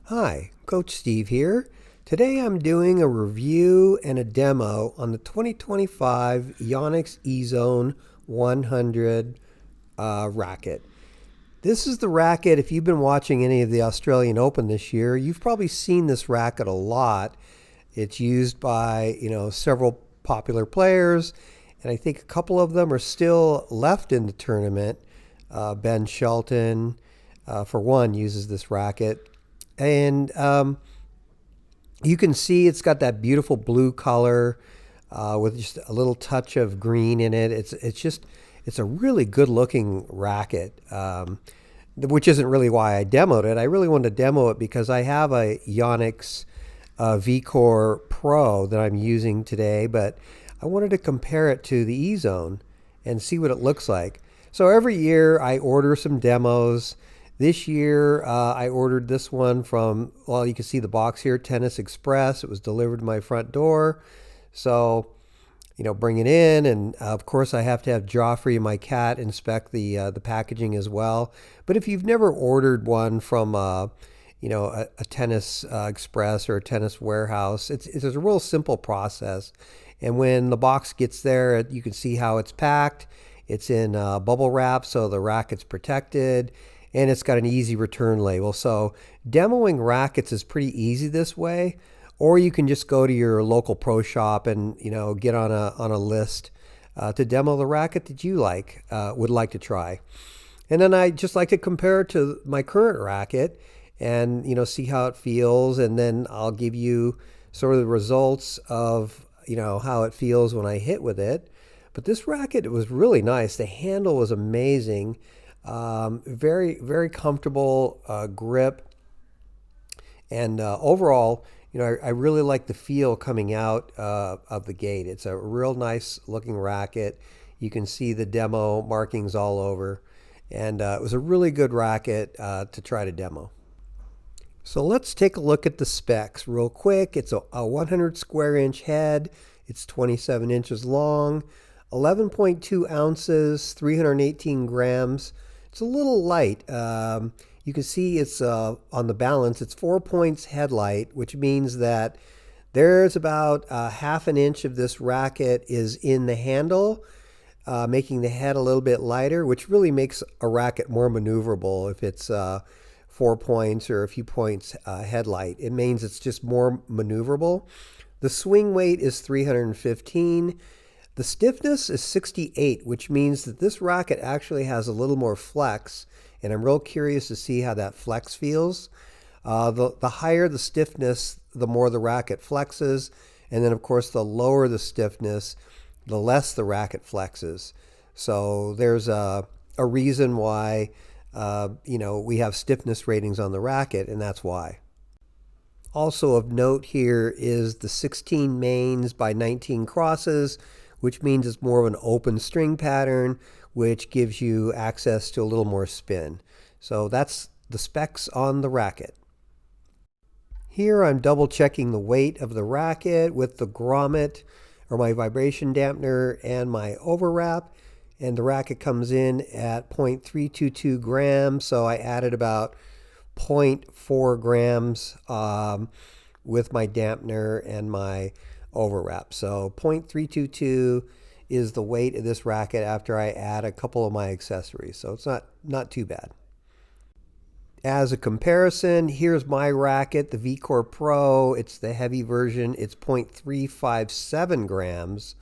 Hi, Coach Steve here. Today I'm doing a review and a demo on the 2025 Yonex Zone 100 racket. This is the racket, if you've been watching any of the Australian Open this year, you've probably seen this racket a lot. It's used by, several popular players, and I think a couple of them are still left in the tournament. Ben Shelton, for one, uses this racket. And you can see it's got that beautiful blue color with just a little touch of green in it. It's a really good looking racket, which isn't really why I demoed it. I really wanted to demo it because I have a Yonex V-Core Pro that I'm using today, but I wanted to compare it to the Ezone and see what it looks like. So every year I order some demos. This year, I ordered this one from, well, you can see the box here, Tennis Express. It was delivered to my front door. So, bring it in. And of course, I have to have Joffrey, my cat, inspect the packaging as well. But if you've never ordered one from, a Tennis Express or a Tennis Warehouse, it's a real simple process. And when the box gets there, you can see how it's packed. It's in bubble wrap, so the racket's protected. And it's got an easy return label. So demoing rackets is pretty easy this way. Or you can just go to your local pro shop and get on a list to demo the racket that you would like to try. And then I just like to compare it to my current racket and see how it feels. And then I'll give you sort of the results of how it feels when I hit with it. But this racket, it was really nice. The handle was amazing. Very, very comfortable grip. And overall, I really like the feel coming out of the gate. It's a real nice looking racket. You can see the demo markings all over. And it was a really good racket to try to demo. So let's take a look at the specs real quick. It's a 100 square inch head. It's 27 inches long, 11.2 ounces, 318 grams. It's a little light. You can see it's on the balance. It's 4 points headlight, which means that there's about half an inch of this racket is in the handle, making the head a little bit lighter, which really makes a racket more maneuverable if it's 4 points or a few points headlight. It means it's just more maneuverable. The swing weight is 315. The stiffness is 68, which means that this racket actually has a little more flex, and I'm real curious to see how that flex feels. The higher the stiffness, the more the racket flexes, and then of course the lower the stiffness, the less the racket flexes. So there's a reason why we have stiffness ratings on the racket, and that's why. Also of note here is the 16 mains by 19 crosses, which means it's more of an open string pattern, which gives you access to a little more spin. So that's the specs on the racket. Here I'm double checking the weight of the racket with the grommet, or my vibration dampener, and my overwrap. And the racket comes in at 0.322 grams, so I added about 0.4 grams with my dampener and my overwrap. So 0.322 is the weight of this racket after I add a couple of my accessories. So it's not too bad. As a comparison, here's my racket, the V-Core Pro. It's the heavy version. It's 0.357 grams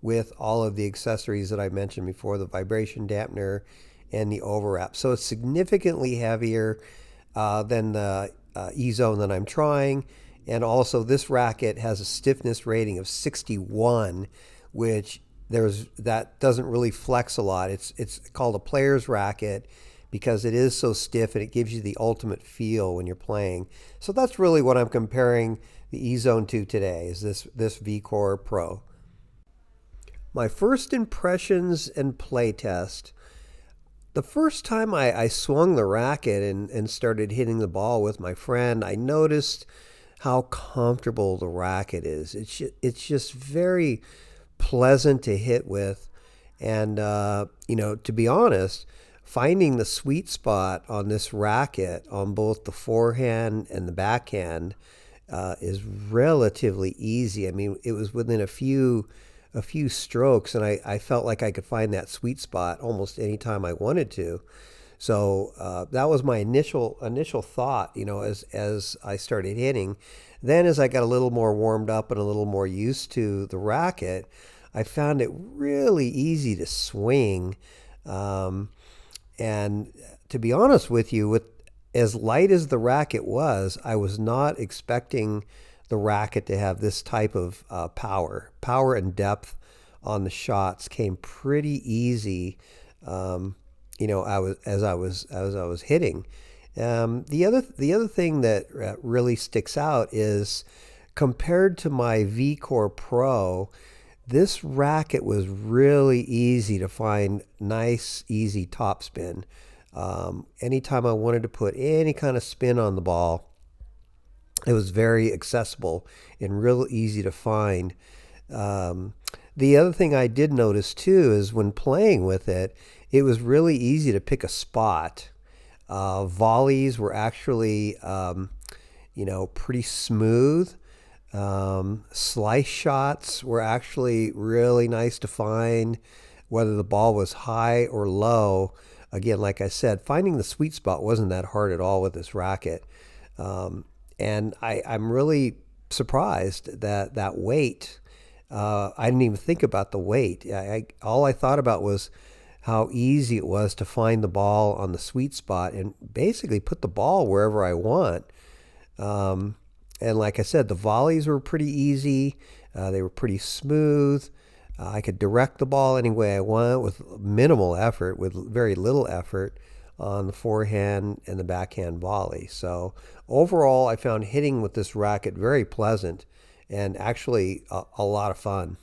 with all of the accessories that I mentioned before, the vibration dampener and the overwrap. So it's significantly heavier than the Ezone that I'm trying. And also this racket has a stiffness rating of 61, which that doesn't really flex a lot. It's called a player's racket because it is so stiff and it gives you the ultimate feel when you're playing. So that's really what I'm comparing the Ezone to today, is this V-Core Pro. My first impressions and play test. The first time I swung the racket and started hitting the ball with my friend, I noticed how comfortable the racket is. It's just very pleasant to hit with. And, to be honest, finding the sweet spot on this racket on both the forehand and the backhand is relatively easy. I mean, it was within a few strokes, and I felt like I could find that sweet spot almost any time I wanted to. So that was my initial thought, as I started hitting. Then as I got a little more warmed up and a little more used to the racket, I found it really easy to swing. And to be honest with you, with as light as the racket was, I was not expecting the racket to have this type of power. Power and depth on the shots came pretty easy. As I was hitting. The other thing that really sticks out is compared to my V-Core Pro, this racket was really easy to find nice, easy topspin. Anytime I wanted to put any kind of spin on the ball, it was very accessible and real easy to find. The other thing I did notice too is when playing with it, it was really easy to pick a spot. Volleys were actually, pretty smooth. Slice shots were actually really nice to find, whether the ball was high or low. Again, like I said, finding the sweet spot wasn't that hard at all with this racket. And I'm really surprised that weight. I didn't even think about the weight. All I thought about was how easy it was to find the ball on the sweet spot and basically put the ball wherever I want. And like I said, the volleys were pretty easy. They were pretty smooth. I could direct the ball any way I want with minimal effort, with very little effort on the forehand and the backhand volley. So overall, I found hitting with this racket very pleasant and actually a lot of fun.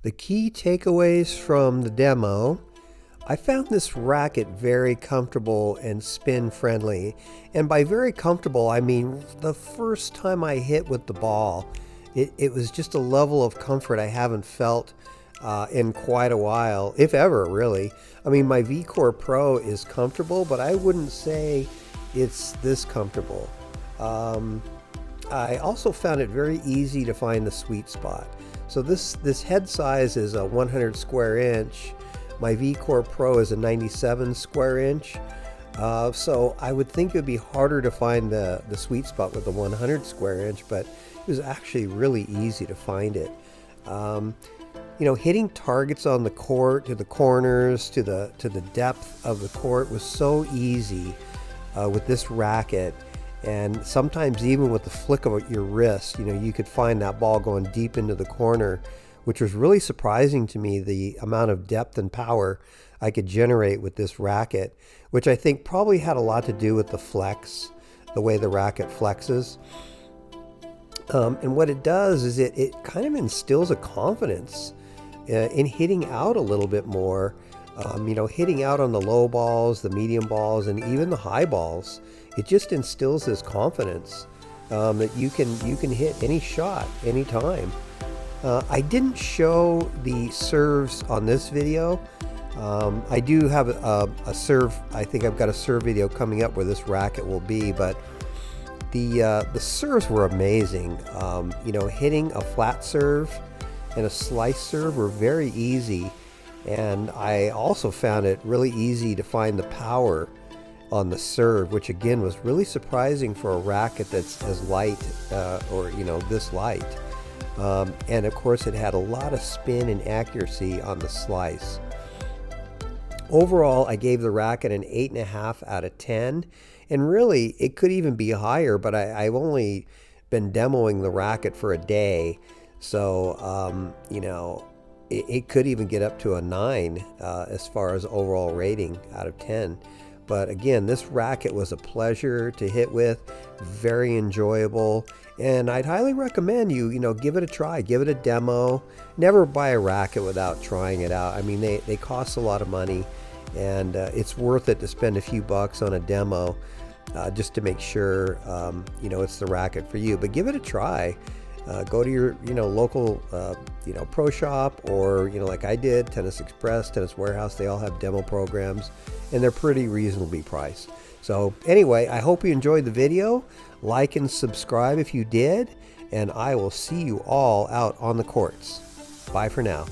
The key takeaways from the demo: I found this racket very comfortable and spin friendly. And by very comfortable, I mean the first time I hit with the ball, it was just a level of comfort I haven't felt in quite a while, if ever, really. I mean, my V-Core Pro is comfortable, but I wouldn't say it's this comfortable. I also found it very easy to find the sweet spot. So this head size is a 100 square inch. My V-Core Pro is a 97 square inch. So I would think it would be harder to find the sweet spot with the 100 square inch, but it was actually really easy to find it. Hitting targets on the court, to the corners, to the depth of the court was so easy with this racket. And sometimes even with the flick of your wrist, you could find that ball going deep into the corner, which was really surprising to me, the amount of depth and power I could generate with this racket, which I think probably had a lot to do with the flex, the way the racket flexes. And what it does is it kind of instills a confidence in hitting out a little bit more, hitting out on the low balls, the medium balls, and even the high balls. It just instills this confidence that you can hit any shot, anytime. I didn't show the serves on this video. I do have a serve. I think I've got a serve video coming up where this racket will be, but the serves were amazing. Hitting a flat serve and a slice serve were very easy, and I also found it really easy to find the power on the serve, which again was really surprising for a racket that's as light, this light. And of course it had a lot of spin and accuracy on the slice. Overall, I gave the racket an 8.5 out of 10, and really it could even be higher, but I've only been demoing the racket for a day, so it could even get up to a 9 as far as overall rating out of 10. But again, this racket was a pleasure to hit with, very enjoyable, and I'd highly recommend you give it a try, give it a demo. Never buy a racket without trying it out. I mean, they cost a lot of money, and it's worth it to spend a few bucks on a demo just to make sure it's the racket for you. But give it a try. Go to your local pro shop, or like I did, Tennis Express, Tennis Warehouse. They all have demo programs, and they're pretty reasonably priced. So anyway, I hope you enjoyed the video. Like and subscribe if you did, and I will see you all out on the courts. Bye for now.